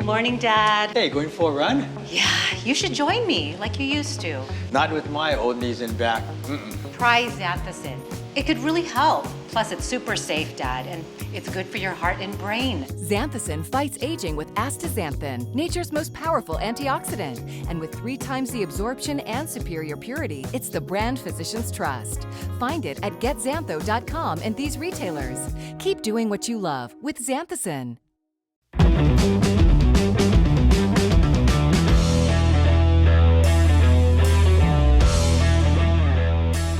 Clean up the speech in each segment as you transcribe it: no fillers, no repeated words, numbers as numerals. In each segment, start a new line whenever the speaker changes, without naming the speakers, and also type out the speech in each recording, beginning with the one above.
Morning, Dad.
Hey, going for a run?
Yeah, you should join me like you used to.
Not with my old knees and back.
Try Xanthicin. It could really help. Plus, it's super safe, Dad, and it's good for your heart and brain.
Xanthicin fights aging with astaxanthin, nature's most powerful antioxidant. And with 3 times the absorption and superior purity, it's the brand physicians trust. Find it at getxantho.com and these retailers. Keep doing what you love with Xanthicin.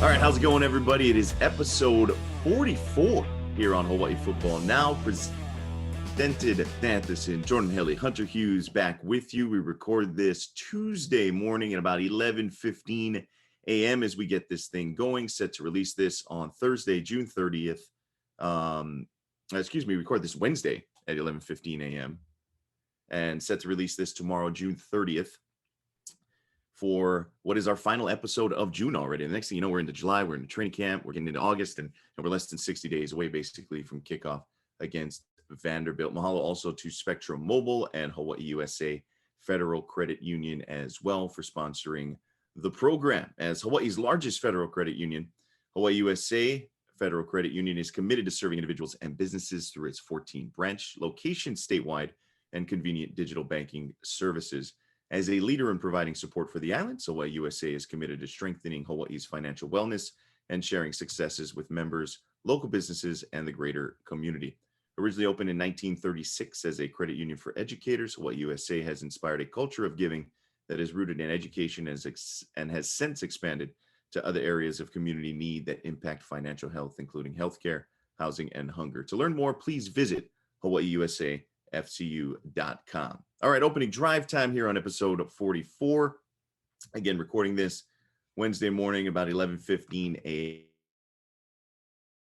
All right, how's it going, everybody? It is episode 44 here on Hawaii Football Now, presented Xanthicin. Jordan Haley, Hunter Hughes back with you. We record this Tuesday morning at about 11:15 a.m. as we get this thing going, set to release this on Thursday, June 30th. Record this Wednesday at 11:15 a.m. and set to release this tomorrow, June 30th. For what is our final episode of June already. The next thing you know, we're into July, we're into training camp, we're getting into August, and we're less than 60 days away, basically, from kickoff against Vanderbilt. Mahalo also to Spectrum Mobile and Hawaii USA Federal Credit Union as well for sponsoring the program. As Hawaii's largest federal credit union, Hawaii USA Federal Credit Union is committed to serving individuals and businesses through its 14 branch locations statewide and convenient digital banking services. As a leader in providing support for the islands, Hawaii USA is committed to strengthening Hawaii's financial wellness and sharing successes with members, local businesses, and the greater community. Originally opened in 1936 as a credit union for educators, Hawaii USA has inspired a culture of giving that is rooted in education and has since expanded to other areas of community need that impact financial health, including healthcare, housing, and hunger. To learn more, please visit hawaiiusafcu.com. All right, opening drive time here on episode 44. Again, recording this Wednesday morning about 11:15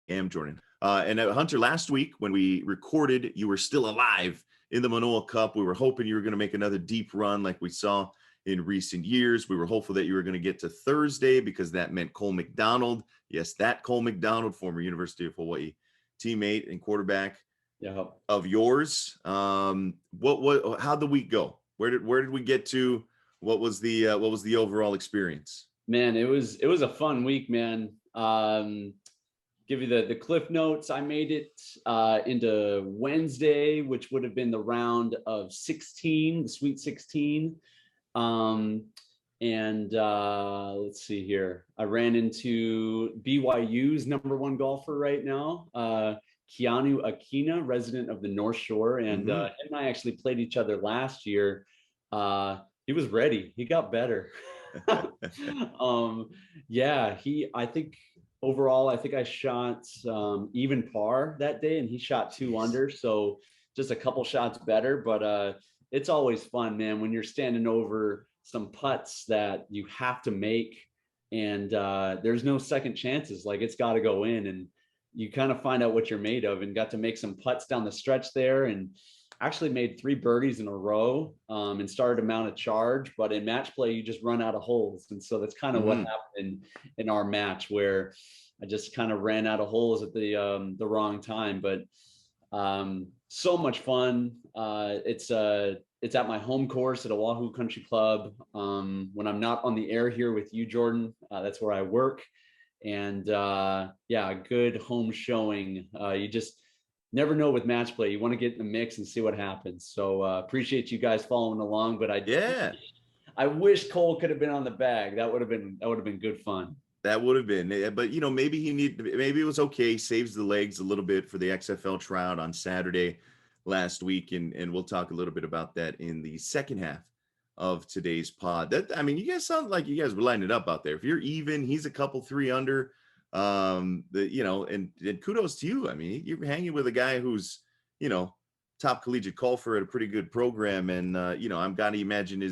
a.m. Jordan. And Hunter, last week when we recorded, you were still alive in the Manoa Cup. We were hoping you were going to make another deep run like we saw in recent years. We were hopeful that you were going to get to Thursday because that meant Cole McDonald. Yes, that Cole McDonald, former University of Hawaii teammate and quarterback of yours. How'd the week go? Where did we get to? What was the overall experience?
Man, it was a fun week, man. Give you the cliff notes. I made it into Wednesday, which would have been the round of 16, the Sweet 16. Let's see here. I ran into BYU's number 1 golfer right now, Keanu Akina, resident of the North Shore, and him and I actually played each other last year. He was ready. He got better. I think I shot even par that day, and he shot 2 under, so just a couple shots better. But it's always fun, man, when you're standing over some putts that you have to make, and there's no second chances. Like, it's got to go in, and you kind of find out what you're made of, and got to make some putts down the stretch there, and actually made 3 birdies in a row and started to mount a charge. But in match play, you just run out of holes. And so that's kind of what happened in our match, where I just kind of ran out of holes at the wrong time. But so much fun. It's at my home course at Oahu Country Club. When I'm not on the air here with you, Jordan, that's where I work. And a good home showing. You just never know with match play. You want to get in the mix and see what happens. So appreciate you guys following along. But I wish Cole could have been on the bag. That would have been good fun.
That would have been, but maybe it was okay. Saves the legs a little bit for the XFL tryout on Saturday last week, and we'll talk a little bit about that in the second half of today's pod. You guys sound like you guys were lining it up out there. If you're even, he's a couple 3 under. And kudos to you. I mean, you're hanging with a guy who's, top collegiate golfer at a pretty good program, and I'm gotta imagine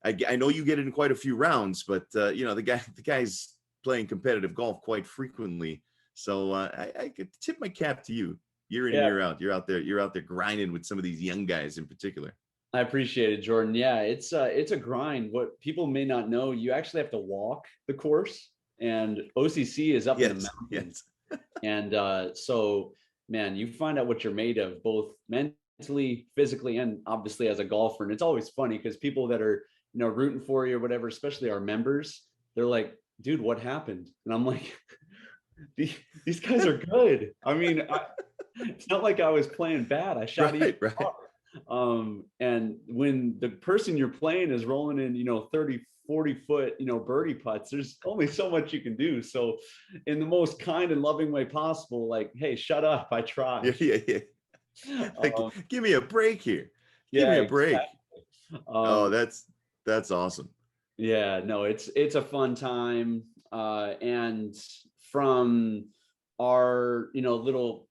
I know you get it in quite a few rounds, but the guy's playing competitive golf quite frequently. So I could tip my cap to you. Year in, year out. You're out there grinding with some of these young guys in particular.
I appreciate it, Jordan. Yeah, it's a grind. What people may not know, you actually have to walk the course, and OCC is up in the mountains. And so, man, you find out what you're made of, both mentally mentally, physically, and obviously as a golfer. And it's always funny because people that are, rooting for you or whatever, especially our members, they're like, dude, what happened? And I'm like, these guys are good. I mean, it's not like I was playing bad. I shot
Right.
and when the person you're playing is rolling in, 30, 40 foot, birdie putts, there's only so much you can do. So in the most kind and loving way possible, like, hey, shut up. I tried.
Yeah. Like, give me a break here. Give me a break.
Exactly.
That's awesome.
Yeah, no, it's a fun time. And from our, little,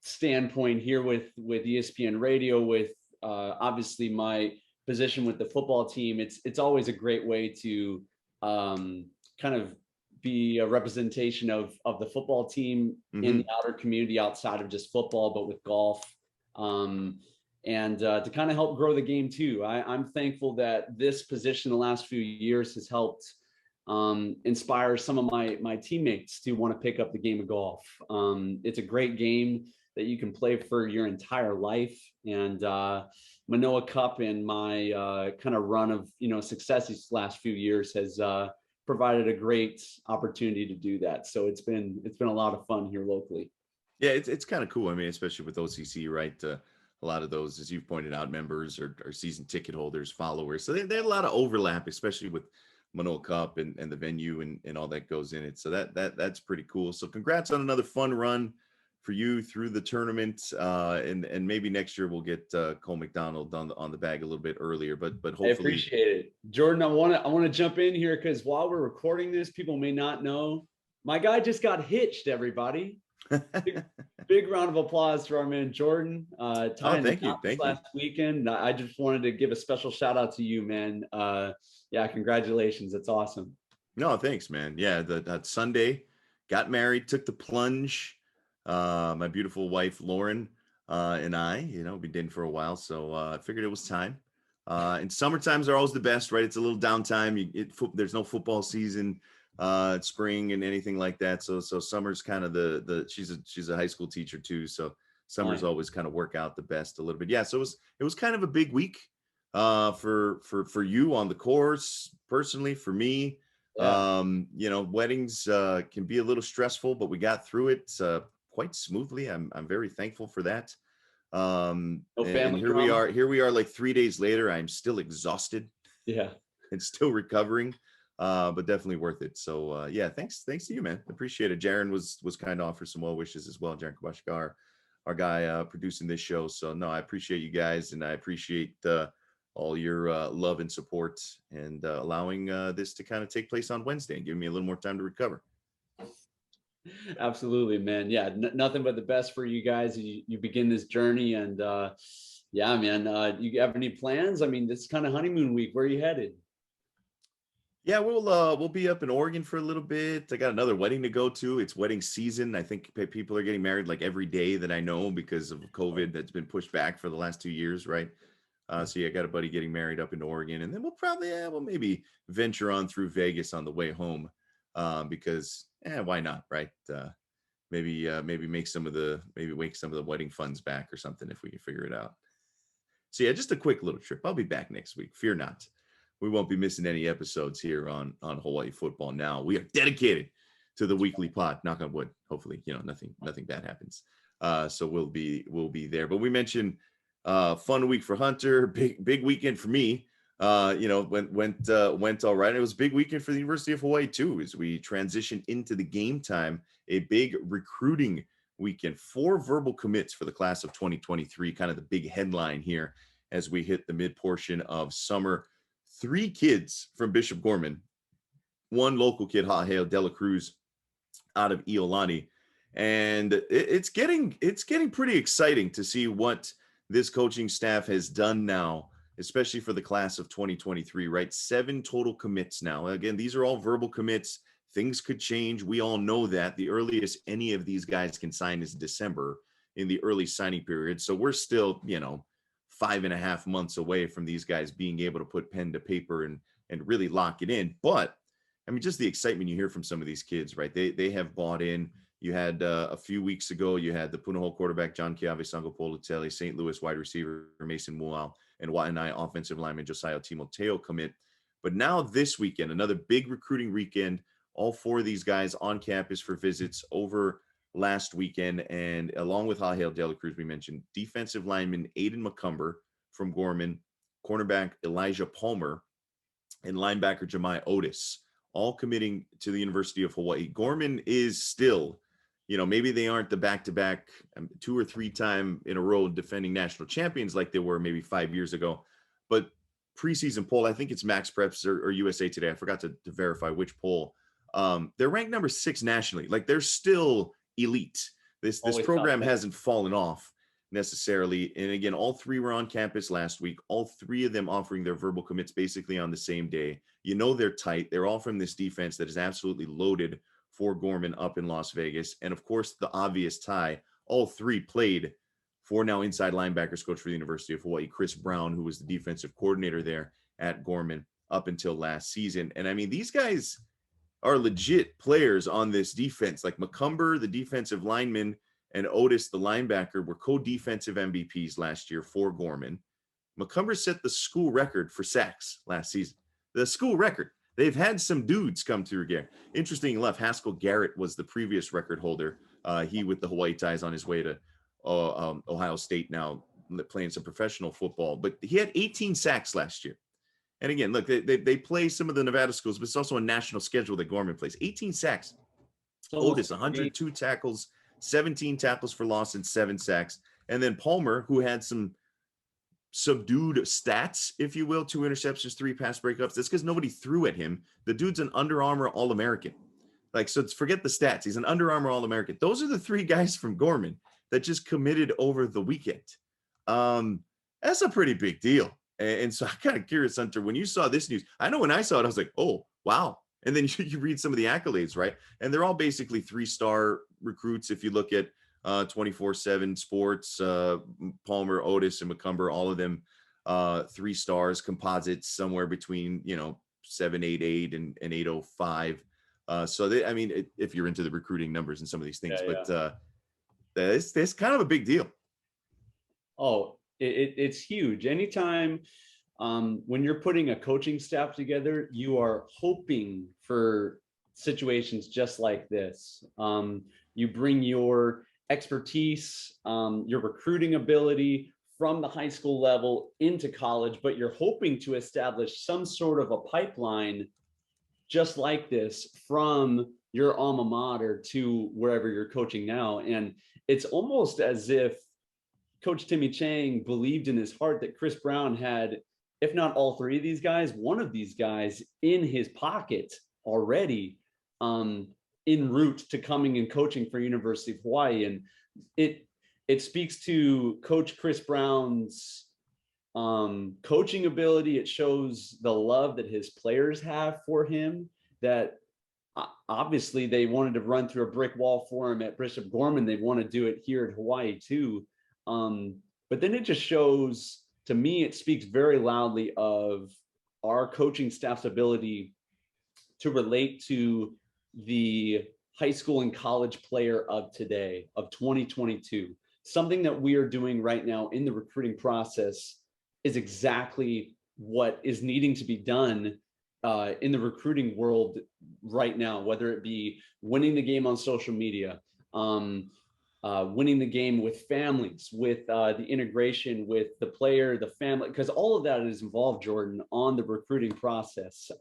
standpoint here with ESPN radio, with obviously my position with the football team, it's always a great way to kind of be a representation of the football team in the outer community outside of just football, but with golf. And to kind of help grow the game too. I'm thankful that this position the last few years has helped inspire some of my teammates to want to pick up the game of golf. It's a great game that you can play for your entire life. And Manoa Cup and my kind of run of success these last few years has provided a great opportunity to do that. So it's been a lot of fun here locally.
Yeah, it's kind of cool. I mean, especially with OCC, right? A lot of those, as you've pointed out, members are season ticket holders, followers. So they had a lot of overlap, especially with Manoa Cup and the venue and all that goes in it. So that's pretty cool. So congrats on another fun run for you through the tournament. And maybe next year we'll get Cole McDonald on the bag a little bit earlier, but hopefully.
I appreciate it. Jordan, I want to jump in here because while we're recording this, people may not know, my guy just got hitched, everybody. Big round of applause for our man Jordan.
Thank you.
Last weekend. I just wanted to give a special shout out to you, man. Yeah, congratulations. That's awesome.
No, thanks, man. Yeah, that Sunday, got married, took the plunge. My beautiful wife Lauren and I, been dating for a while, so I figured it was time. And summer times are always the best, right? It's a little downtime. There's no football season. Spring and anything like that. So summer's kind of she's a high school teacher too. So summers always kind of work out the best a little bit. Yeah. So it was kind of a big week, for you on the course, personally, for me. Yeah. Weddings, can be a little stressful, but we got through it, quite smoothly. I'm very thankful for that. And here we are like 3 days later. I'm still exhausted.
Yeah.
And still recovering. But definitely worth it. So yeah, thanks to you, man. Appreciate it. Jaron was kind of offer some well wishes as well. Jaron Kabashkar, our guy producing this show. So no, I appreciate you guys, and I appreciate all your love and support, and allowing this to kind of take place on Wednesday and giving me a little more time to recover.
Absolutely, man. Yeah, nothing but the best for you guys. You begin this journey, and yeah, man. You have any plans? I mean, this is kind of honeymoon week. Where are you headed?
Yeah, we'll be up in Oregon for a little bit. I got another wedding to go to. It's wedding season. I think people are getting married like every day that I know because of COVID that's been pushed back for the last 2 years, right? So yeah, I got a buddy getting married up in Oregon, and then we'll maybe venture on through Vegas on the way home, because why not, right? Maybe wake some of the wedding funds back or something if we can figure it out. So yeah, just a quick little trip. I'll be back next week. Fear not. We won't be missing any episodes here on Hawaii Football Now. We are dedicated to the weekly pod. Knock on wood. Hopefully, nothing bad happens. So we'll be there. But we mentioned fun week for Hunter, big weekend for me. Went all right. It was a big weekend for the University of Hawaii too, as we transition into the game time. A big recruiting weekend. 4 verbal commits for the class of 2023. Kind of the big headline here as we hit the mid portion of summer. 3 kids from Bishop Gorman, 1 local kid, Haaheo Dela Cruz, out of Iolani, and it's getting pretty exciting to see what this coaching staff has done now, especially for the class of 2023. Right, 7 total commits now. Again, these are all verbal commits. Things could change. We all know that the earliest any of these guys can sign is December in the early signing period. So we're still, 5.5 months away from these guys being able to put pen to paper and really lock it in. But I mean, just the excitement you hear from some of these kids, right? They have bought in, You had a few weeks ago, you had the Punahou quarterback, John Chiave Sangopolo-Tele, St. Louis wide receiver, Mason Mual, and Waianae offensive lineman, Josiah Timoteo commit. But now this weekend, another big recruiting weekend, all four of these guys on campus for visits over last weekend. And along with Haaheo Dela Cruz, we mentioned defensive lineman Aiden McCumber from Gorman, cornerback Elijah Palmer, and linebacker Jemai Otis, all committing to the University of Hawaii. Gorman is still, maybe they aren't the back-to-back 2 or 3 time in a row defending national champions like they were maybe 5 years ago. But preseason poll, I think it's Max Preps or USA Today. I forgot to verify which poll. They're ranked number 6 nationally. Like, they're still elite. This program hasn't fallen off necessarily. And again, all 3 were on campus last week. All 3 of them offering their verbal commits basically on the same day. They're tight. They're all from this defense that is absolutely loaded for Gorman up in Las Vegas. And of course, the obvious tie, all 3 played for now inside linebackers coach for the University of Hawaii, Chris Brown, who was the defensive coordinator there at Gorman up until last season. And I mean, these guys are legit players on this defense. Like McCumber, the defensive lineman, and Otis, the linebacker, were co-defensive MVPs last year for Gorman. McCumber set the school record for sacks last season. The school record. They've had some dudes come through again. Interesting enough, Haskell Garrett was the previous record holder. He with the Hawaii ties on his way to Ohio State now, playing some professional football. But he had 18 sacks last year. And again, look, they play some of the Nevada schools, but it's also a national schedule that Gorman plays. 18 sacks. Otis, 102 tackles, 17 tackles for loss, and 7 sacks. And then Palmer, who had some subdued stats, if you will, 2 interceptions, 3 pass breakups. That's because nobody threw at him. The dude's an Under Armour All-American. So forget the stats. He's an Under Armour All-American. Those are the 3 guys from Gorman that just committed over the weekend. That's a pretty big deal. And so I'm kind of curious, Hunter, when you saw this news, I know when I saw it, I was like, oh, wow. And then you read some of the accolades, right? And they're all basically 3-star recruits. If you look at 24/7 Sports, Palmer, Otis, and McCumber, all of them 3 stars, composites somewhere between 788 and 805. So if you're into the recruiting numbers and some of these things, it's kind of a big deal.
Oh, it's huge. Anytime when you're putting a coaching staff together, you are hoping for situations just like this. You bring your expertise, your recruiting ability from the high school level into college, but you're hoping to establish some sort of a pipeline just like this from your alma mater to wherever you're coaching now. And it's almost as if Coach Timmy Chang believed in his heart that Chris Brown had, if not all 3 of these guys, one of these guys in his pocket already, en route to coming and coaching for University of Hawaii. And it speaks to Coach Chris Brown's coaching ability. It shows the love that his players have for him, that obviously they wanted to run through a brick wall for him at Bishop Gorman. They want to do it here at Hawaii too. But then it just shows, to me, it speaks very loudly of our coaching staff's ability to relate to the high school and college player of today, of 2022. Something that we are doing right now in the recruiting process is exactly what is needing to be done in the recruiting world right now, whether it be winning the game on social media, winning the game with families, with the integration with the player, the family, because all of that is involved, Jordan, on the recruiting process.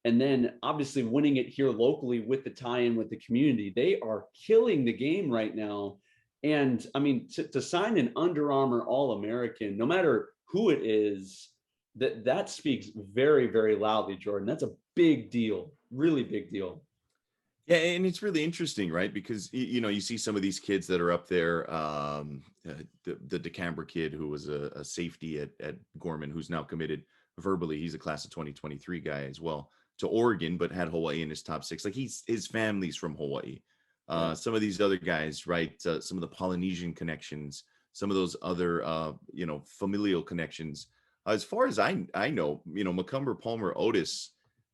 And then obviously winning it here locally with the tie-in with the community. They are killing the game right now. And I mean, to sign an Under Armour All-American, no matter who it is, that speaks very, very loudly, Jordan. That's a big deal, really big deal.
Yeah, and it's really interesting, right? Because you see some of these kids that are up there. The DeCambra kid who was a safety at Gorman, who's now committed verbally. He's a class of 2023 guy as well to Oregon, but had Hawaii in his top 6. Like his family's from Hawaii. Some of these other guys, right? Some of the Polynesian connections, some of those other familial connections. As far as I know, McCumber, Palmer, Otis,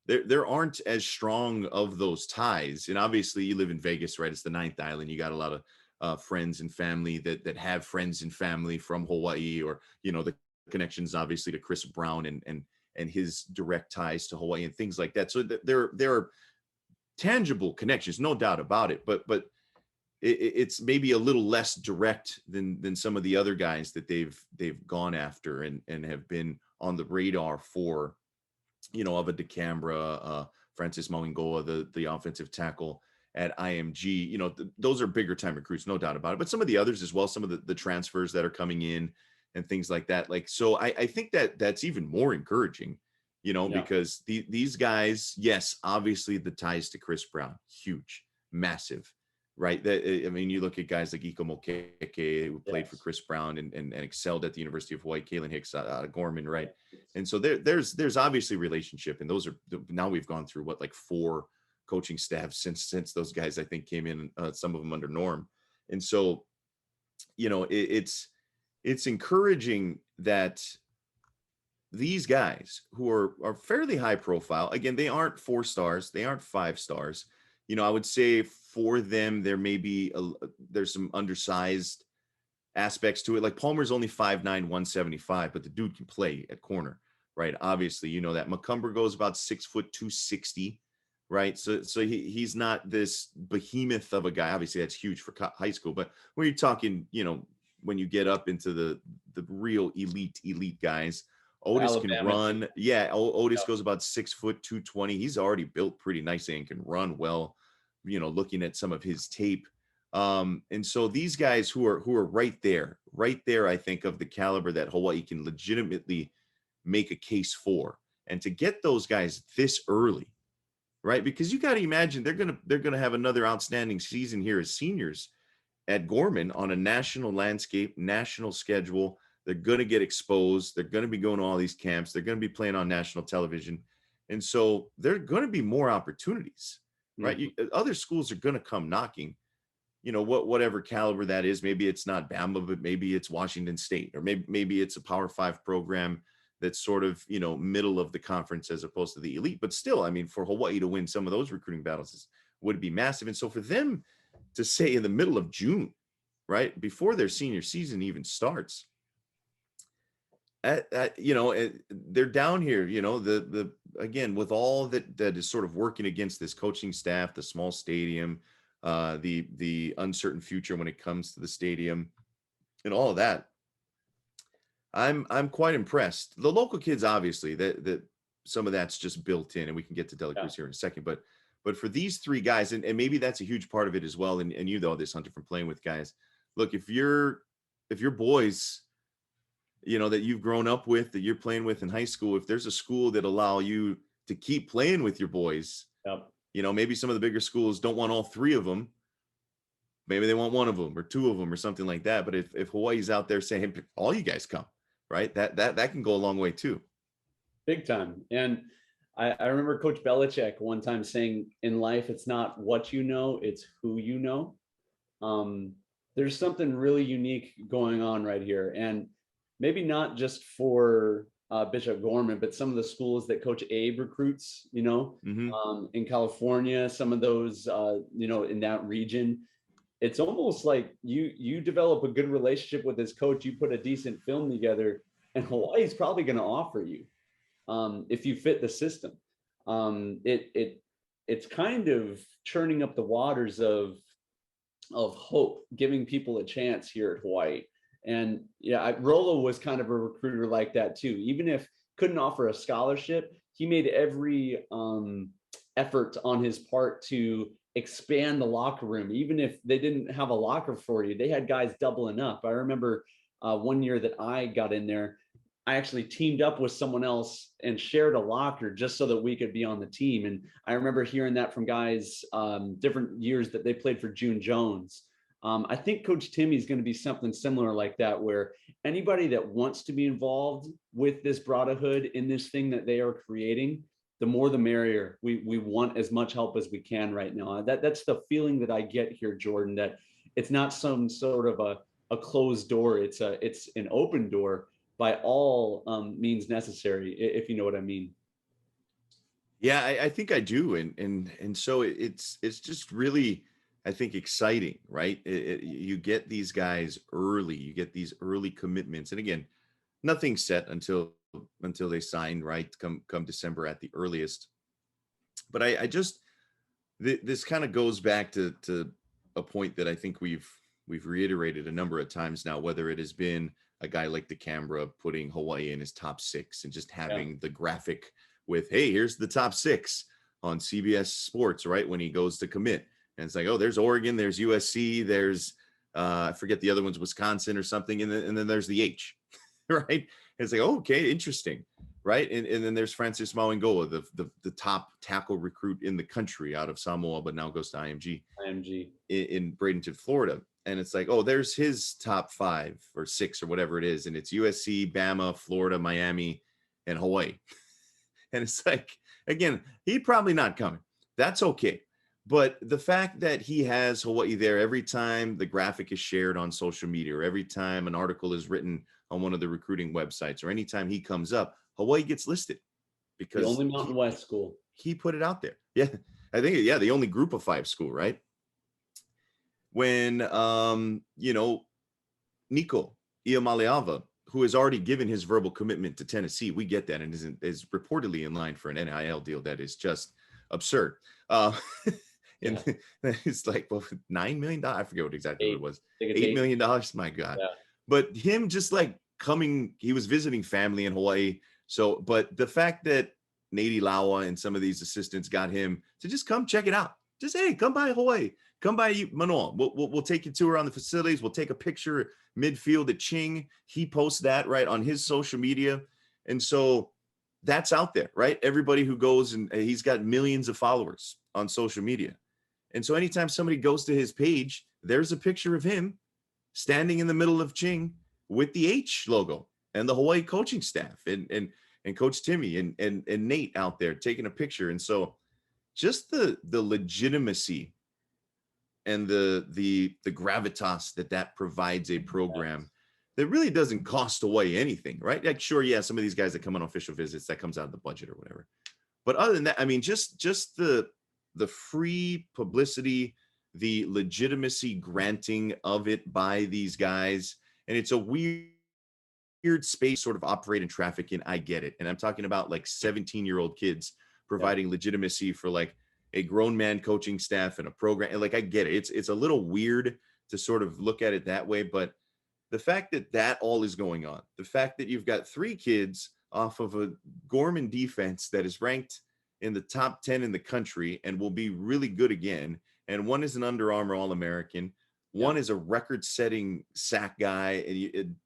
there aren't as strong of those ties. And obviously you live in Vegas, right? It's the ninth island. You got a lot of friends and family that have friends and family from Hawaii, or, you know, the connections obviously to Chris Brown and his direct ties to Hawaii and things like that. So there are tangible connections, no doubt about it. But it's maybe a little less direct than some of the other guys that they've gone after and have been on the radar for, you know, of a DeCambra, Francis Mawingoa, the offensive tackle at IMG. You know, those are bigger time recruits, no doubt about it. But some of the others as well, some of the transfers that are coming in and things like that. Like, so I think that's even more encouraging, you know, because these guys, yes, obviously the ties to Chris Brown, huge, massive, right? That, I mean, you look at guys like Iko Mokeke, who played for Chris Brown and excelled at the University of Hawaii, Kalen Hicks out of Gorman, right? And so there's obviously relationship, and those are, now we've gone through like 4 coaching staffs since those guys I think came in, some of them under Norm. And so, you know, it's encouraging that these guys who are fairly high profile, again, they aren't 4 stars, they aren't 5 stars. You know, I would say for them, there may be there's some undersized aspects to it. Like Palmer's only 5'9", 175, but the dude can play at corner, right? Obviously, you know that. McCumber goes about 6 foot 260, right? So he's not this behemoth of a guy. Obviously, that's huge for high school. But when you're talking, you know, when you get up into the real elite guys, Otis Alabama can run. Yeah, Otis goes about 6 foot 220. He's already built pretty nicely and can run well, you know, looking at some of his tape. And so these guys who are right there, I think, of the caliber that Hawaii can legitimately make a case for. And to get those guys this early, right? Because you got to imagine they're gonna have another outstanding season here as seniors at Gorman on a national landscape, national schedule. They're going to get exposed. They're going to be going to all these camps. They're going to be playing on national television. And so there are going to be more opportunities, right? Other schools are going to come knocking, you know, whatever caliber that is. Maybe it's not Bama, but maybe it's Washington State, or maybe it's a Power 5 program that's sort of, you know, middle of the conference as opposed to the elite. But still, I mean, for Hawaii to win some of those recruiting battles would be massive. And so for them to say in the middle of June, right, before their senior season even starts, you know, they're down here, you know, the again, with all that is sort of working against this coaching staff, the small stadium, the uncertain future when it comes to the stadium and all of that. I'm quite impressed. The local kids, obviously, that some of that's just built in, and we can get to Dela Cruz here in a second, but for these 3 guys, and maybe that's a huge part of it as well. And you know this, Hunter, from playing with guys. Look, if your boys, you know, that you've grown up with, that you're playing with in high school, if there's a school that allow you to keep playing with your boys, you know, maybe some of the bigger schools don't want all 3 of them. Maybe they want 1 of them or 2 of them or something like that. But if Hawaii's out there saying, hey, all you guys come, right, that can go a long way too.
Big time. And I remember Coach Belichick one time saying, in life, it's not what you know, it's who you know. There's something really unique going on right here. And maybe not just for Bishop Gorman, but some of the schools that Coach Abe recruits, you know, in California, some of those, you know, in that region. It's almost like you develop a good relationship with this coach, you put a decent film together, and Hawaii's probably going to offer you if you fit the system. It's kind of churning up the waters of hope, giving people a chance here at Hawaii. And yeah, Rolo was kind of a recruiter like that too. Even if couldn't offer a scholarship, he made every effort on his part to expand the locker room. Even if they didn't have a locker for you, they had guys doubling up. I remember one year that I got in there, I actually teamed up with someone else and shared a locker just so that we could be on the team. And I remember hearing that from guys different years that they played for June Jones. I think Coach Timmy's going to be something similar like that, where anybody that wants to be involved with this brotherhood in this thing that they are creating, the more the merrier. We want as much help as we can right now. That's the feeling that I get here, Jordan, that it's not some sort of a closed door. It's an open door by all means necessary, if you know what I mean.
Yeah, I think I do, and so it's just really, I think, exciting, right? You get these guys early, you get these early commitments, and again, nothing's set until they sign, right? Come December at the earliest. But I just this kind of goes back to a point that I think we've reiterated a number of times now, whether it has been a guy like DeCambra putting Hawaii in his top six and just
Yeah.
having the graphic with, hey, here's the top six on CBS Sports, right? When he goes to commit. And it's like, oh, there's Oregon, there's USC, there's I forget the other one's Wisconsin or something, and then there's the H, right? And it's like, oh, okay, interesting, right? And then there's Francis Mauangoa, the top tackle recruit in the country out of Samoa, but now goes to IMG in Bradenton, Florida. And it's like, oh, there's his top 5 or 6 or whatever it is, and it's USC, Bama, Florida, Miami, and Hawaii. And it's like, again, he'd probably not coming. That's okay. But the fact that he has Hawaii there every time the graphic is shared on social media, or every time an article is written on one of the recruiting websites, or anytime he comes up, Hawaii gets listed because
The only Mountain West school.
he put it out there. Yeah. I think, yeah, the only group of 5 school, right? When, Nico Iamaleava, who has already given his verbal commitment to Tennessee, we get that, and is reportedly in line for an NIL deal that is just absurd. And it's like, well, $9 million. I forget what exactly it was. $8 million. My God.
Yeah.
But him just like coming, he was visiting family in Hawaii. So, but the fact that Nady Lawa and some of these assistants got him to just come check it out. Just, hey, come by Hawaii. Come by Manoa. We'll take you to around the facilities. We'll take a picture midfield at Ching. He posts that right on his social media. And so that's out there, right? Everybody who goes, and he's got millions of followers on social media. And so anytime somebody goes to his page, there's a picture of him standing in the middle of Ching with the H logo and the Hawaii coaching staff and Coach Timmy and Nate out there taking a picture. And so just the legitimacy and the gravitas that provides a program that really doesn't cost Hawaii anything, right? Like, sure, yeah, some of these guys that come on official visits, that comes out of the budget or whatever. But other than that, I mean, just the free publicity, the legitimacy granting of it by these guys. And it's a weird space sort of operate and traffic in. I get it. And I'm talking about like 17-year-old kids providing legitimacy for like a grown man coaching staff and a program. And like, I get it. It's a little weird to sort of look at it that way. But the fact that all is going on, the fact that you've got 3 kids off of a Gorman defense that is ranked in the top 10 in the country and will be really good again. And one is an Under Armour All-American. One is a record-setting sack guy, and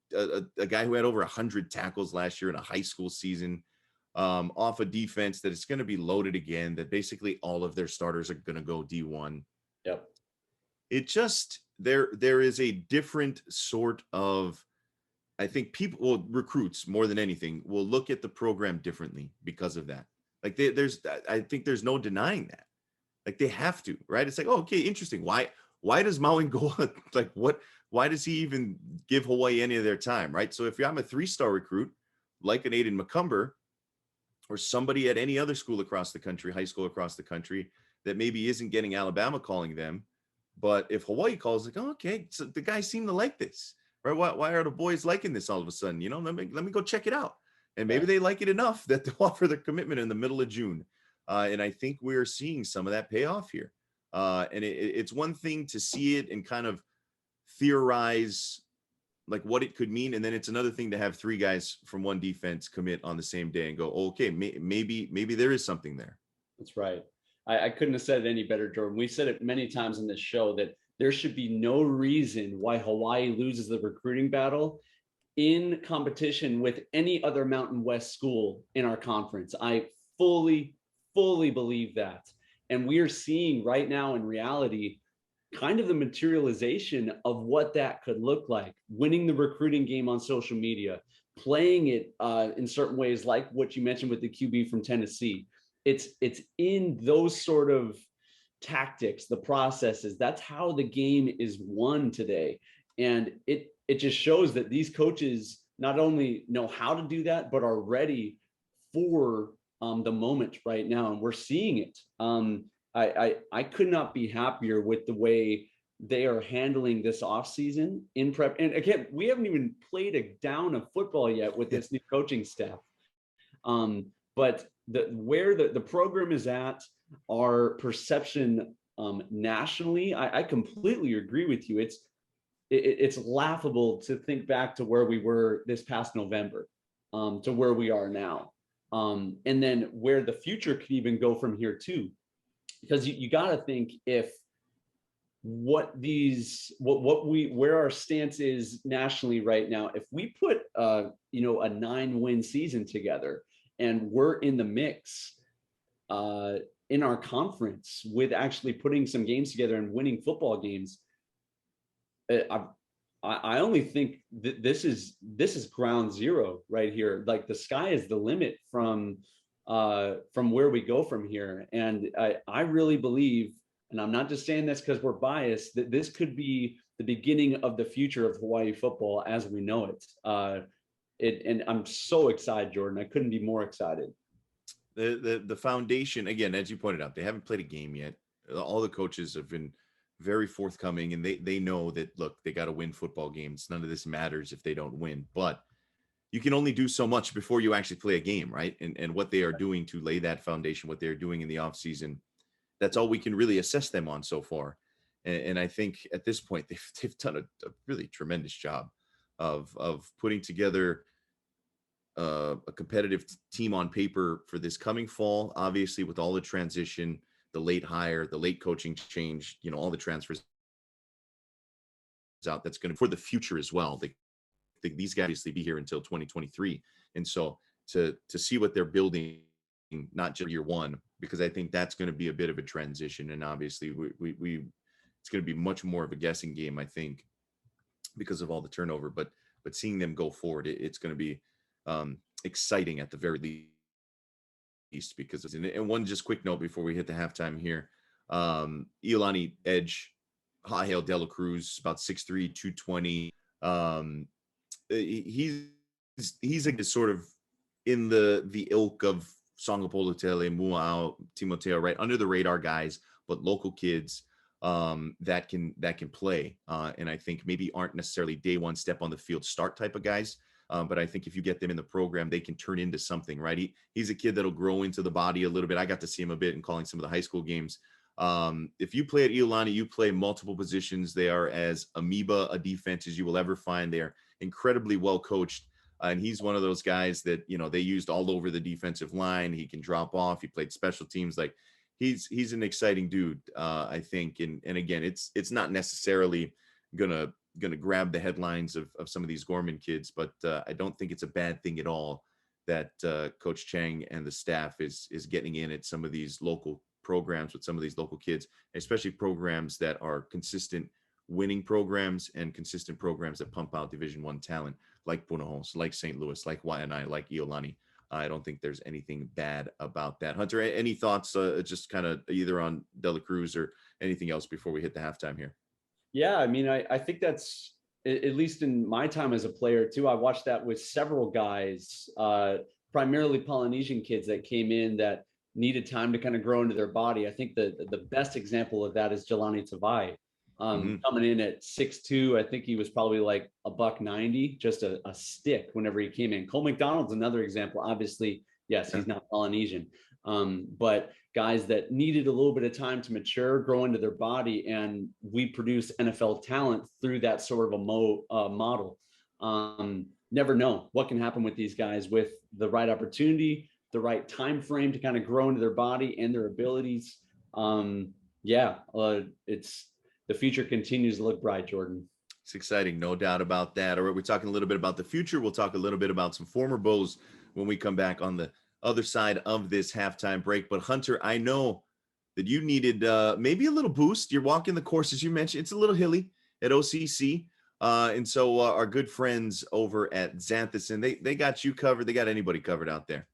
a guy who had over 100 tackles last year in a high school season, off a defense that is going to be loaded again, that basically all of their starters are going to go D1.
Yep.
It just, there is a different sort of, I think recruits more than anything will look at the program differently because of that. Like I think there's no denying that. Like they have to, right? It's like, oh, okay, interesting. Why does Mauangoa, like why does he even give Hawaii any of their time, right? So if I'm a 3-star recruit, like an Aiden McCumber, or somebody at any other school across the country, high school across the country, that maybe isn't getting Alabama calling them, but if Hawaii calls, like, oh, okay, so the guys seem to like this, right? Why are the boys liking this all of a sudden? Let me go check it out. And maybe they like it enough that they'll offer their commitment in the middle of June. And I think we're seeing some of that pay off here. And it's one thing to see it and kind of theorize like what it could mean. And then it's another thing to have 3 guys from one defense commit on the same day and go, oh, okay, maybe there is something there.
That's right. I couldn't have said it any better, Jordan. We said it many times in this show that there should be no reason why Hawaii loses the recruiting battle in competition with any other Mountain West school in our conference. I fully believe that. And we are seeing right now in reality, kind of the materialization of what that could look like. Winning the recruiting game on social media, playing it in certain ways, like what you mentioned with the QB from Tennessee. It's in those sort of tactics, the processes. That's how the game is won today. And it just shows that these coaches not only know how to do that, but are ready for the moment right now, and we're seeing it. I could not be happier with the way they are handling this offseason in prep. And again, we haven't even played a down of football yet with this new coaching staff. But where the program is at, our perception nationally, I completely agree with you. It's laughable to think back to where we were this past November, to where we are now. And then where the future could even go from here too. Because you got to think if where our stance is nationally right now, if we put a 9-win season together and we're in the mix in our conference with actually putting some games together and winning football games, I only think that this is ground zero right here. Like the sky is the limit from where we go from here. And I really believe, and I'm not just saying this because we're biased, that this could be the beginning of the future of Hawaii football as we know it. And I'm so excited, Jordan. I couldn't be more excited.
The foundation, again, as you pointed out, they haven't played a game yet. All the coaches have been very forthcoming, and they know that, look, they got to win football games. None of this matters if they don't win, but you can only do so much before you actually play a game, right? And what they are doing to lay that foundation, what they're doing in the offseason, that's all we can really assess them on so far. And I think at this point, they've done a really tremendous job of putting together a competitive team on paper for this coming fall, obviously with all the transition, the late hire, the late coaching change, all the transfers out. That's going to for the future as well. These guys obviously be here until 2023. And so to see what they're building, not just year one, because I think that's going to be a bit of a transition. And obviously it's going to be much more of a guessing game, I think, because of all the turnover, but seeing them go forward, it's going to be exciting at the very least, because and one just quick note before we hit the halftime here. Iolani edge, Haaheo Dela Cruz, about 6'3", 220. He's like sort of in the ilk of Songapolotele, Muao, Timoteo, right under the radar guys, but local kids that can play, and I think maybe aren't necessarily day one step on the field start type of guys. But I think if you get them in the program, they can turn into something, right? He's a kid that'll grow into the body a little bit. I got to see him a bit in calling some of the high school games. If you play at Iolani, you play multiple positions. They are as amoeba a defense as you will ever find. They are incredibly well coached. And he's one of those guys that, they used all over the defensive line. He can drop off. He played special teams. Like he's an exciting dude, I think. And again, it's not necessarily gonna grab the headlines of some of these Gorman kids, but I don't think it's a bad thing at all that Coach Chang and the staff is getting in at some of these local programs with some of these local kids, especially programs that are consistent winning programs and consistent programs that pump out Division I talent, like Punahou, like St. Louis, like Waianae, like Iolani. I don't think there's anything bad about that. Hunter, any thoughts just kind of either on Dela Cruz or anything else before we hit the halftime here?
Yeah, I mean, I think that's, at least in my time as a player too, I watched that with several guys, primarily Polynesian kids that came in that needed time to kind of grow into their body. I think the best example of that is Jelani Tavai, coming in at 6'2". I think he was probably like $190, just a stick whenever he came in. Cole McDonald's another example. Obviously, yes, he's not Polynesian, but guys that needed a little bit of time to mature, grow into their body, and we produce NFL talent through that sort of a model. Never know what can happen with these guys with the right opportunity, the right time frame to kind of grow into their body and their abilities. It's the future continues to look bright, Jordan.
It's exciting, no doubt about that. All right, we're talking a little bit about the future. We'll talk a little bit about some former Bows when we come back on the other side of this halftime break. But Hunter, I know that you needed maybe a little boost. You're walking the course, as you mentioned. It's a little hilly at OCC. And so our good friends over at Xanthus, they got you covered. They got anybody covered out there.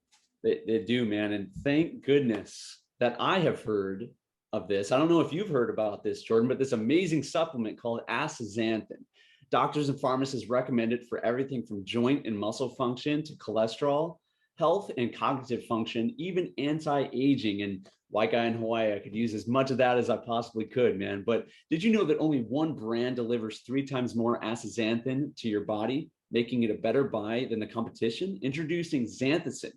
They do, man. And thank goodness that I have heard of this. I don't know if you've heard about this, Jordan, but this amazing supplement called astaxanthin. Doctors and pharmacists recommend it for everything from joint and muscle function to cholesterol, health and cognitive function, even anti-aging. And white guy in Hawaii, I could use as much of that as I possibly could, man. But did you know that only one brand delivers 3 times more astaxanthin to your body, making it a better buy than the competition? Introducing Xanthicin,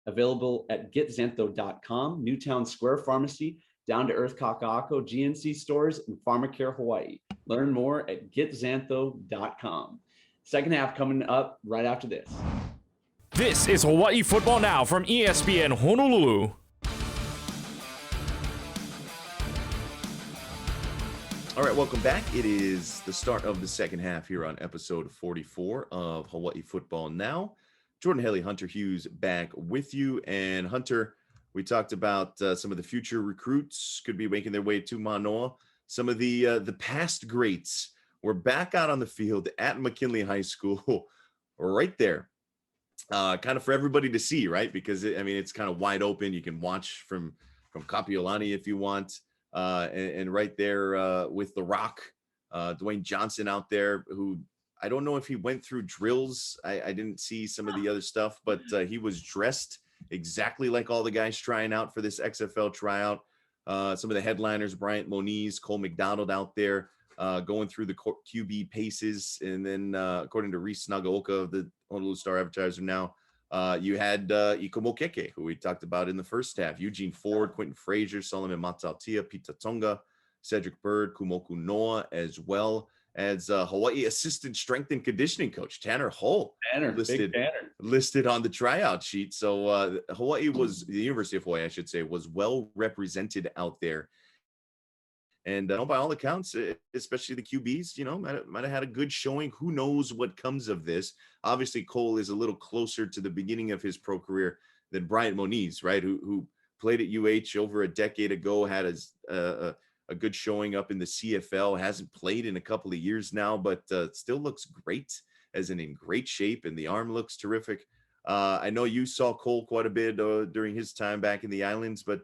available at getxantho.com, Newtown Square Pharmacy, Down to Earth Kaka'ako, GNC stores, and Pharmacare Hawaii. Learn more at getxantho.com. Second half coming up right after this.
This is Hawaii Football Now from ESPN Honolulu.
All right, welcome back. It is the start of the second half here on episode 44 of Hawaii Football Now. Jordan Haley, Hunter Hughes back with you. And Hunter, we talked about some of the future recruits could be making their way to Manoa. Some of the past greats were back out on the field at McKinley High School right there. Kind of for everybody to see, right? Because, it's kind of wide open. You can watch from Iolani if you want. And right there with The Rock, Dwayne Johnson out there, who I don't know if he went through drills. I didn't see some of the other stuff, but he was dressed exactly like all the guys trying out for this XFL tryout. Some of the headliners, Bryant Moniz, Cole McDonald out there going through the QB paces. And then according to Reese Nagaoka of the Honolulu Star Advertiser now, you had Iko Mokeke, who we talked about in the first half, Eugene Ford, Quentin Frazier, Solomon Matautia, Pita Tonga, Cedric Bird, Kumoku Noah, as well as Hawaii assistant strength and conditioning coach Tanner Hull, listed on the tryout sheet. So Hawaii was, the University of Hawaii, I should say, was well represented out there. And by all accounts, especially the QBs, might have had a good showing. Who knows what comes of this? Obviously, Cole is a little closer to the beginning of his pro career than Bryant Moniz, right? Who played at UH over a decade ago, had a good showing up in the CFL, hasn't played in a couple of years now, but still looks great, as in great shape, and the arm looks terrific. I know you saw Cole quite a bit during his time back in the islands, but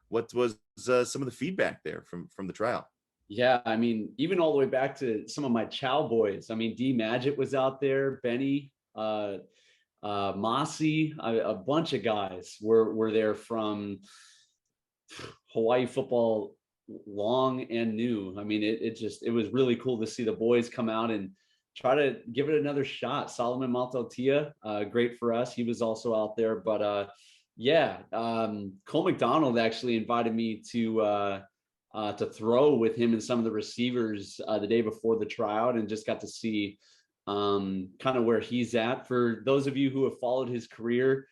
what was some of the feedback there from the trial?
Yeah, even all the way back to some of my Chow boys. D Magic was out there, Benny, Mossy, a bunch of guys were there from Hawaii football, long and new. It was really cool to see the boys come out and try to give it another shot. Solomon Matautia, great for us. He was also out there, but Cole McDonald actually invited me to throw with him and some of the receivers the day before the tryout, and just got to see kind of where he's at. For those of you who have followed his career,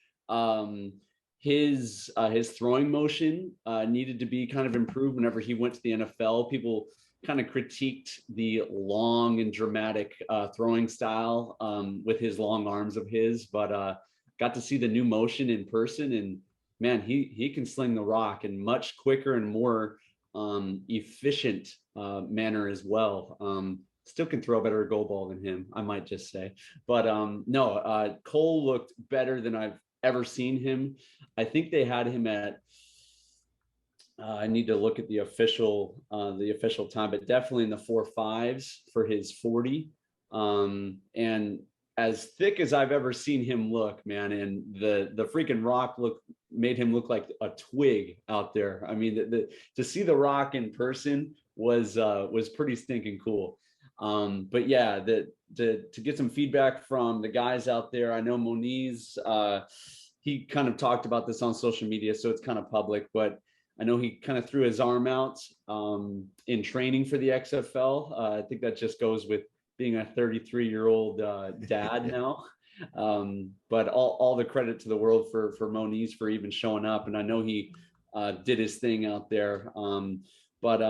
his throwing motion needed to be kind of improved whenever he went to the NFL. People kind of critiqued the long and dramatic throwing style with his long arms of his, but got to see the new motion in person, and man, he can sling the rock in much quicker and more efficient manner as well. Still can throw a better goal ball than him, I might just say. But Cole looked better than I've ever seen him. I think they had him at I need to look at the official time, but definitely in the 4.5s for his 40. And as thick as I've ever seen him look, man, and the freaking rock made him look like a twig out there. To see the rock in person was pretty stinking cool. But yeah, to get some feedback from the guys out there. I know Moniz, he kind of talked about this on social media, so it's kind of public, but I know he kind of threw his arm out in training for the XFL. I think that just goes with being a 33-year-old dad now. But all the credit to the world for Moniz for even showing up. And I know he did his thing out there. But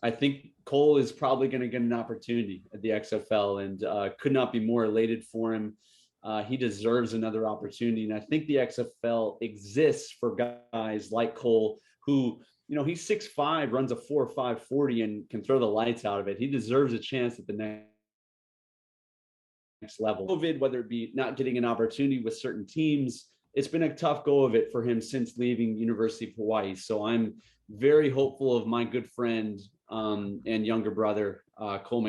I think Cole is probably going to get an opportunity at the XFL, and could not be more elated for him. He deserves another opportunity. And I think the XFL exists for guys like Cole, who, he's 6'5", runs a 4.5 40, and can throw the lights out of it. He deserves a chance at the next level. COVID, whether it be not getting an opportunity with certain teams, it's been a tough go of it for him since leaving University of Hawaii. So I'm very hopeful of my good friend and younger brother, Cole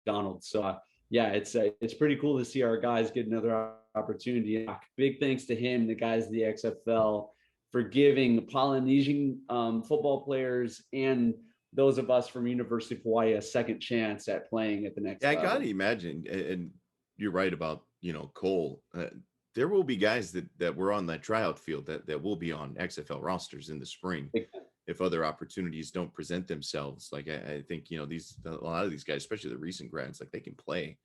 McDonald. So yeah, it's pretty cool to see our guys get another opportunity. Big thanks to him, the guys of the XFL, for giving Polynesian football players and those of us from University of Hawaii a second chance at playing at the next level.
I gotta imagine, and you're right about, Cole. There will be guys that were on that tryout field that will be on XFL rosters in the spring if other opportunities don't present themselves. Like I think, a lot of these guys, especially the recent grads, like they can play,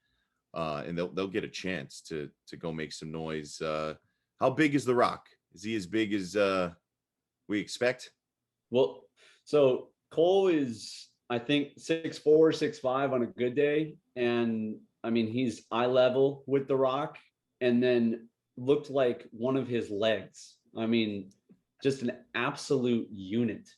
and they'll get a chance to go make some noise. How big is The Rock? Is he as big as we expect?
Well, so Cole is, I think, 6'4", 6'5" on a good day. And I mean, he's eye level with The Rock, and then looked like one of his legs. I mean, just an absolute unit.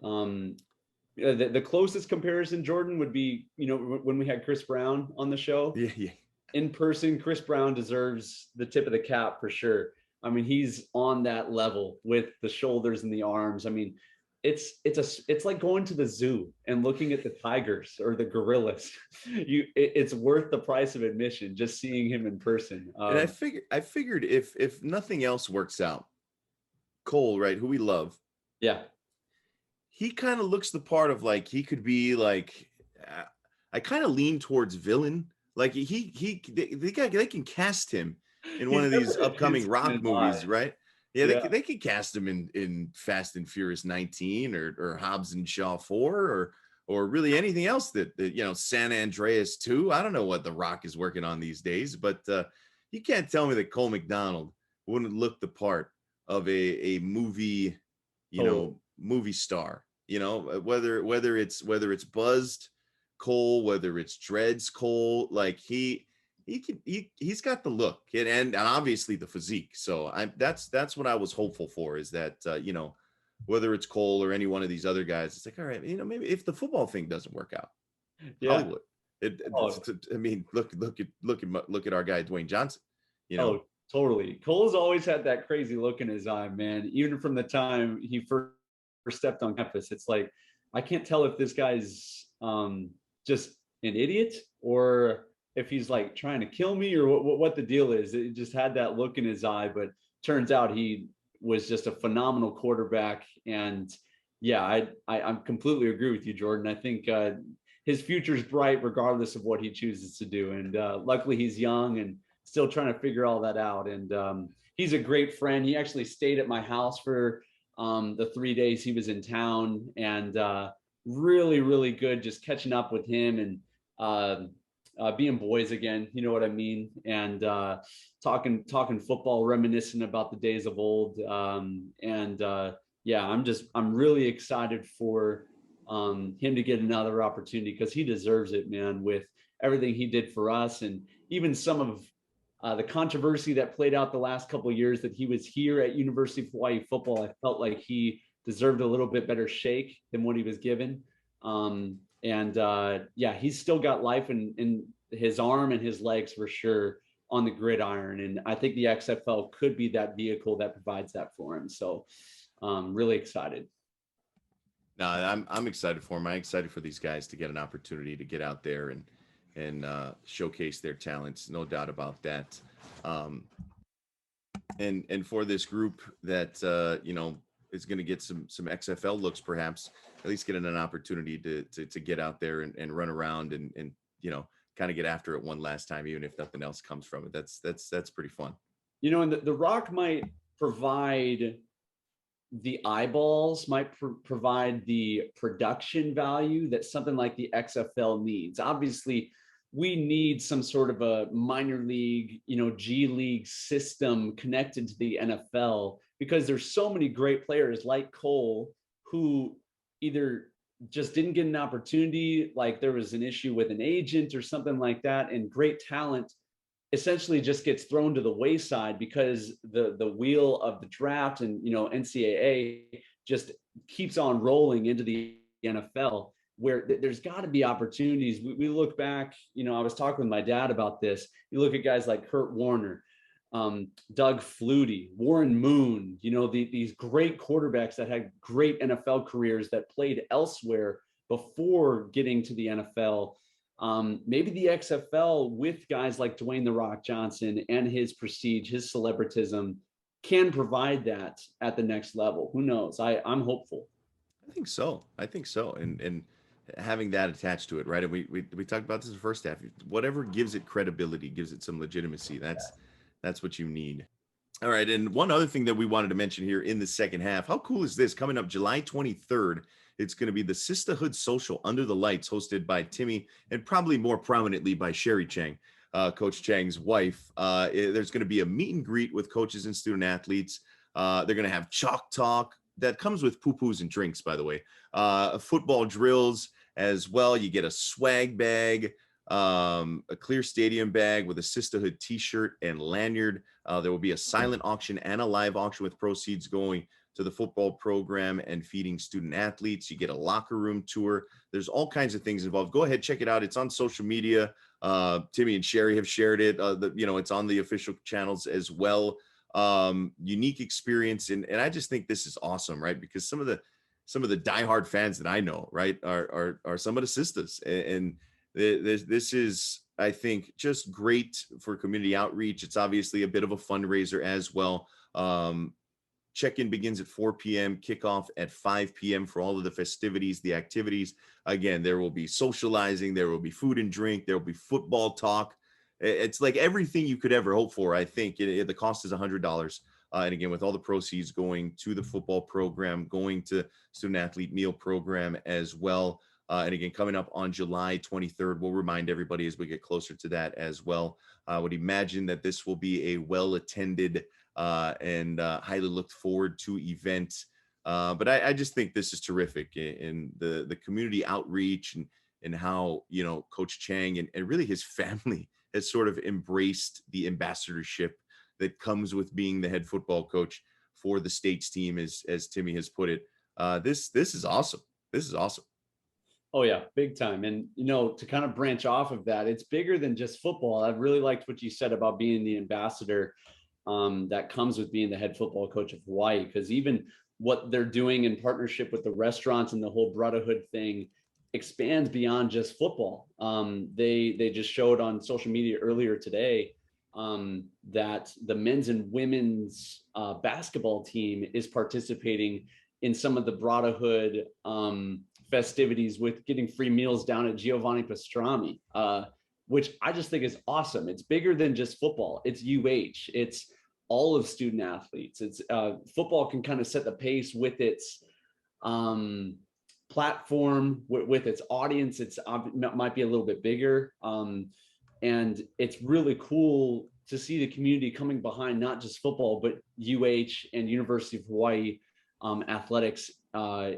The closest comparison, Jordan, would be, when we had Chris Brown on the show.
Yeah. In
person, Chris Brown deserves the tip of the cap for sure. I mean, he's on that level with the shoulders and the arms. I mean, it's like going to the zoo and looking at the tigers or the gorillas. It's worth the price of admission just seeing him in person.
And I figured if nothing else works out, Cole, right, who we love,
yeah,
he kind of looks the part of, like, he could be like, I kind of lean towards villain. Like they can cast him in one of these upcoming Rock movies, right? Yeah, they could cast him in Fast and Furious 19 or Hobbs and Shaw 4 or really anything else that San Andreas 2. I don't know what The Rock is working on these days, but you can't tell me that Cole McDonald wouldn't look the part of a movie, movie star. Whether it's Buzzed Cole, whether it's Dreads Cole, like he's got the look and obviously the physique. So that's what I was hopeful for, is that whether it's Cole or any one of these other guys, it's like, all right, maybe if the football thing doesn't work out, Hollywood. I mean, look at our guy Dwayne Johnson.
Oh, totally. Cole's always had that crazy look in his eye, man. Even from the time he first stepped on campus, it's like I can't tell if this guy's just an idiot or if he's like trying to kill me or what the deal is. It just had that look in his eye, but turns out he was just a phenomenal quarterback. And yeah, I completely agree with you, Jordan. I think his future's bright regardless of what he chooses to do. And luckily he's young and still trying to figure all that out. And he's a great friend. He actually stayed at my house for the 3 days he was in town, and really, really good just catching up with him and being boys again, you know what I mean? And talking football, reminiscing about the days of old. Yeah, I'm really excited for him to get another opportunity, because he deserves it, man, with everything he did for us. And even some of the controversy that played out the last couple of years that he was here at University of Hawaii football, I felt like he deserved a little bit better shake than what he was given. Yeah, he's still got life in his arm and his legs for sure on the gridiron. And I think the XFL could be that vehicle that provides that for him. So really excited.
No, I'm excited for him. I'm excited for these guys to get an opportunity to get out there and showcase their talents. No doubt about that. And for this group that, is going to get some XFL looks, perhaps at least getting an opportunity to get out there and run around and kind of get after it one last time, even if nothing else comes from it. That's pretty fun. And
the Rock might provide the eyeballs, might provide the production value that something like the XFL needs. Obviously, we need some sort of a minor league, G League system connected to the NFL, because there's so many great players like Cole who either just didn't get an opportunity, like there was an issue with an agent or something like that, and great talent essentially just gets thrown to the wayside because the wheel of the draft and NCAA just keeps on rolling into the NFL, where there's got to be opportunities. We look back, I was talking with my dad about this. You look at guys like Kurt Warner, Doug Flutie, Warren Moon, these great quarterbacks that had great NFL careers that played elsewhere before getting to the NFL. Maybe the XFL with guys like Dwayne "The Rock" Johnson and his prestige, his celebritism, can provide that at the next level. Who knows? I'm hopeful.
I think so. And having that attached to it, right? And we talked about this in the first half. Whatever gives it credibility, gives it some legitimacy. That's what you need. All right. And one other thing that we wanted to mention here in the second half, how cool is this? Coming up July 23rd, it's going to be the Sistahhood Social Under the Lights, hosted by Timmy and probably more prominently by Sherry Chang, Coach Chang's wife. There's going to be a meet and greet with coaches and student athletes. They're going to have chalk talk that comes with poo-poos and drinks, by the way. Football drills as well. You get a swag bag, a clear stadium bag with a Sistahhood t-shirt and lanyard. There will be a silent auction and a live auction with proceeds going to the football program and feeding student athletes. You get a locker room tour. There's all kinds of things involved. Go ahead, check it out. It's on social media. Timmy and Sherry have shared it. It's on the official channels as well. Unique experience. And I just think this is awesome, right? Because some of the diehard fans that I know, right, are some of the sisters. And this is, I think, just great for community outreach. It's obviously a bit of a fundraiser as well. Check-in begins at 4 p.m., kickoff at 5 p.m. for all of the festivities, the activities. Again, there will be socializing, there will be food and drink, there will be football talk. It's like everything you could ever hope for, I think. The cost is $100. And again, with all the proceeds going to the football program, going to student athlete meal program as well. And again, coming up on July 23rd, we'll remind everybody as we get closer to that as well. I would imagine that this will be a well-attended and highly looked forward to event. But I just think this is terrific in the community outreach and how, Coach Chang and really his family has sort of embraced the ambassadorship that comes with being the head football coach for the state's team, as Timmy has put it. This is awesome. This is awesome.
Oh yeah, big time. And, to kind of branch off of that, it's bigger than just football. I really liked what you said about being the ambassador that comes with being the head football coach of Hawaii, because even what they're doing in partnership with the restaurants and the whole brotherhood thing expands beyond just football. They just showed on social media earlier today that the men's and women's basketball team is participating in some of the brotherhood festivities with getting free meals down at Giovanni Pastrami, which I just think is awesome. It's bigger than just football. It's UH. It's all of student athletes. It's football can kind of set the pace with its platform, with its audience. It might be a little bit bigger. And it's really cool to see the community coming behind not just football, but UH and University of Hawaii athletics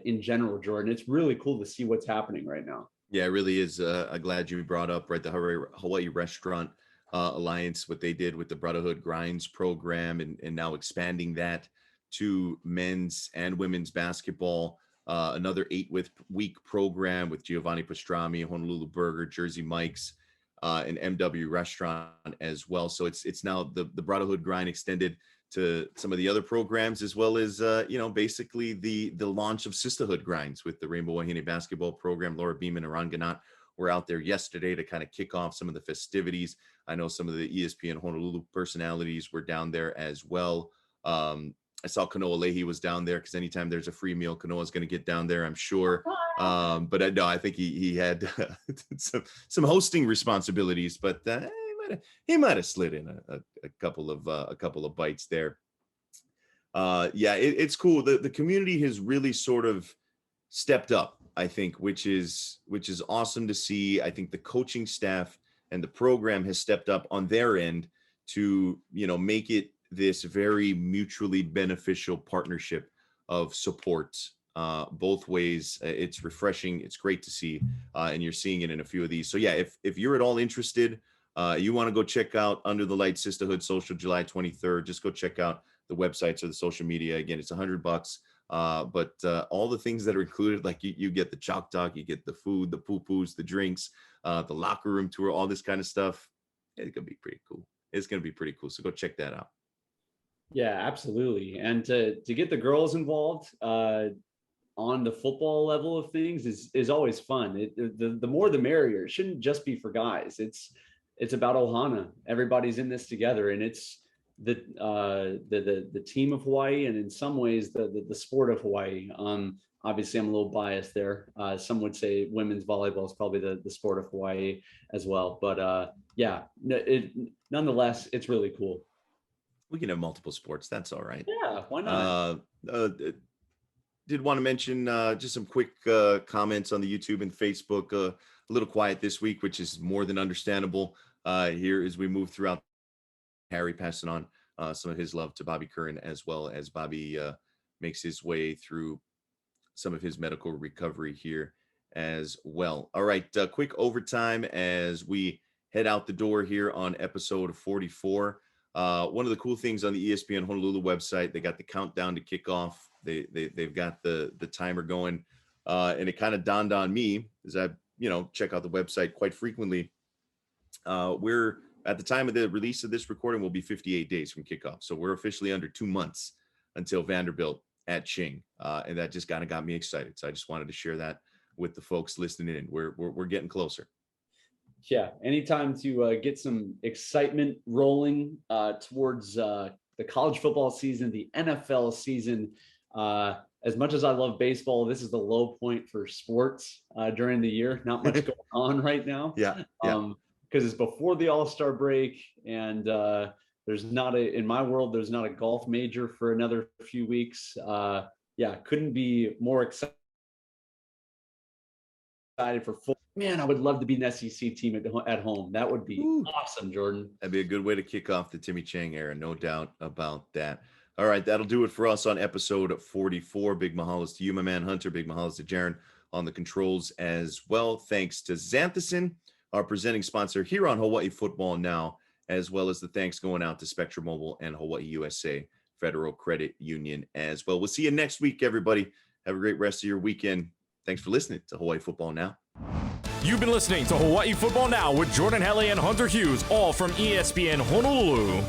in general, Jordan. It's really cool to see what's happening right now.
Yeah, it really is. I'm glad you brought up, right, the Hawaii Restaurant Alliance, what they did with the Brotherhood Grinds program, and now expanding that to men's and women's basketball. Another 8-week program with Giovanni Pastrami, Honolulu Burger, Jersey Mike's, and MW Restaurant as well. So it's now the Brotherhood Grind extended to some of the other programs, as well as basically the launch of Sistahhood Grinds with the Rainbow Wahine basketball program. Laura Beeman and Ron Ganat were out there yesterday to kind of kick off some of the festivities. I know some of the ESPN Honolulu personalities were down there as well. I saw Kanoa Leahy was down there, because anytime there's a free meal, Kanoa's going to get down there, I'm sure. But I think he had some hosting responsibilities, but he might have slid in a couple of bites there. It's cool. The community has really sort of stepped up, I think, which is awesome to see. I think the coaching staff and the program has stepped up on their end to make it this very mutually beneficial partnership of support both ways. It's refreshing. It's great to see, and you're seeing it in a few of these. So yeah, if you're at all interested, you want to go check out Under the Light Sistahhood Social July 23rd, just go check out the websites or the social media. Again, it's $100, but all the things that are included, like you get the chalk talk, you get the food, the poo-poos, the drinks, the locker room tour, all this kind of stuff. It's gonna be pretty cool. It's gonna be pretty cool. So go check that out.
Yeah, absolutely. And to get the girls involved, on the football level of things is always fun. The more the merrier. It shouldn't just be for guys. It's about Ohana. Everybody's in this together, and it's the team of Hawaii, and in some ways the sport of Hawaii. Obviously, I'm a little biased there. Some would say women's volleyball is probably the sport of Hawaii as well. But nonetheless, it's really cool.
We can have multiple sports. That's all right.
Yeah, why not?
Did want to mention just some quick comments on the YouTube and Facebook. A little quiet this week, which is more than understandable here as we move throughout. Harry passing on some of his love to Bobby Curran, as well as Bobby makes his way through some of his medical recovery here as well. All right, quick overtime as we head out the door here on episode 44. One of the cool things on the ESPN Honolulu website, they got the countdown to kickoff. They've got the timer going, and it kind of dawned on me as I check out the website quite frequently. We're at the time of the release of this recording, will be 58 days from kickoff, so we're officially under 2 months until Vanderbilt at Ching, and that just kind of got me excited. So I just wanted to share that with the folks listening in. We're getting closer. Yeah,
anytime to get some excitement rolling towards the college football season, the NFL season. As much as I love baseball, this is the low point for sports during the year. Not much going on right now.
Yeah.
Because it's before the All-Star break, and there's not in my world, there's not a golf major for another few weeks. Couldn't be more excited for full. Man, I would love to be an SEC team at home. That would be awesome, Jordan.
That'd be a good way to kick off the Timmy Chang era, no doubt about that. All right, that'll do it for us on episode 44. Big mahalos to you, my man Hunter. Big mahalos to Jaron on the controls as well. Thanks to Xanthison, our presenting sponsor here on Hawaii Football Now, as well as the thanks going out to Spectrum Mobile and Hawaii USA Federal Credit Union as well. We'll see you next week, everybody. Have a great rest of your weekend. Thanks for listening to Hawaii Football Now.
You've been listening to Hawaii Football Now with Jordan Helly and Hunter Hughes, all from ESPN Honolulu.